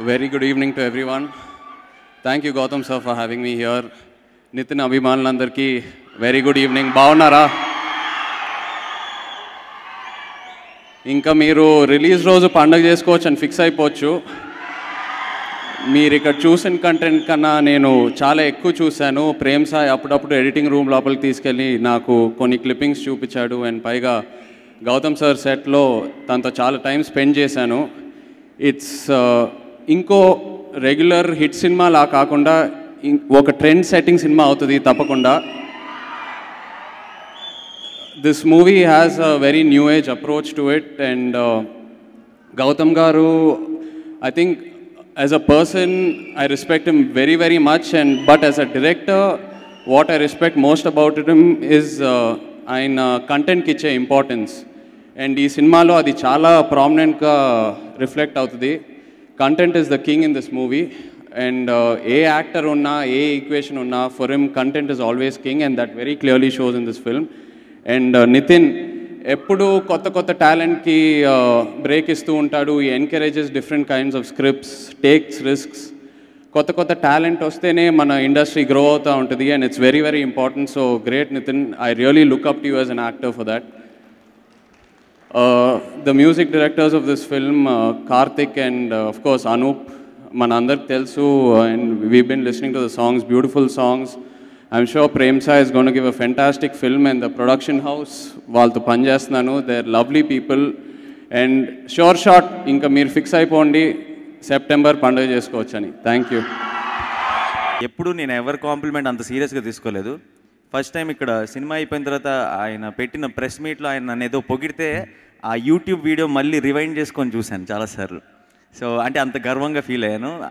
Very good evening to everyone. Thank you, Gautam sir, for having me here. Nitin Abhimanulandarki, very good evening. Bagunnara? ఇంకా మీరు release రోజు పండగ చేసుకోవచ్చు అని fix అయిపోవచ్చు. మీరు ఇక్కడ చూసిన కంటెంట్ కన్నా నేను చాలా ఎక్కువ చూశాను. ప్రేమ్ సాయి అప్పుడప్పుడు ఎడిటింగ్ రూమ్ లోపలికి తీసుకెళ్ళి నాకు కొన్ని క్లిప్పింగ్స్ చూపించాడు. అండ్ పైగా గౌతమ్ సార్ సెట్లో తనతో చాలా టైం స్పెండ్ చేశాను. ఇట్స్ ఇంకో రెగ్యులర్ హిట్ సినిమా లా కాకుండా ఒక ట్రెండ్ సెట్టింగ్ సినిమా అవుతుంది తప్పకుండా. This movie has a very new age approach to it, and Gautam Garu, I think as a person I respect him very very much, but as a director what I respect most about him is ఆయన content కి ఇచ్చే importance. And ఈ సినిమాలో అది చాలా ప్రామినెంట్గా reflect అవుతుంది. Content is the king in this movie. And ఏ యాక్టర్ ఉన్నా ఏ ఈక్వేషన్ ఉన్నా for him content is always king, and that very clearly shows in this film. And Nithin ఎప్పుడు కొత్త కొత్త టాలెంట్కి బ్రేక్ ఇస్తూ ఉంటాడు. ఈ encourages different kinds of scripts, takes risks. కొత్త కొత్త టాలెంట్ వస్తేనే మన ఇండస్ట్రీ గ్రో అవుతూ ఉంటుంది, and it's very very important. So great Nithin, I really look up to you as an actor for that. The music directors of this film Karthik and of course Anoop, మన అందరికి తెలుసు, and we been listening to the songs, beautiful songs. I'm sure Prem Sai is going to give a fantastic film, and the production house వాళ్ళతో పనిచేస్తున్నాను, they're lovely people. And sure shot ఇంకా మీరు fix అయిపోండి, September పండుగ చేసుకోవచ్చని. Thank you. ఎప్పుడు నేను ఎవరి కాంప్లిమెంట్ అంత సీరియస్గా తీసుకోలేదు. ఫస్ట్ టైం ఇక్కడ సినిమా అయిపోయిన తర్వాత ఆయన పెట్టిన ప్రెస్ మీట్లో ఆయన నన్ను ఏదో పొగిడితే ఆ యూట్యూబ్ వీడియో మళ్ళీ రివైండ్ చేసుకొని చూశాను చాలాసార్లు. సో అంటే అంత గర్వంగా ఫీల్ అయ్యాను.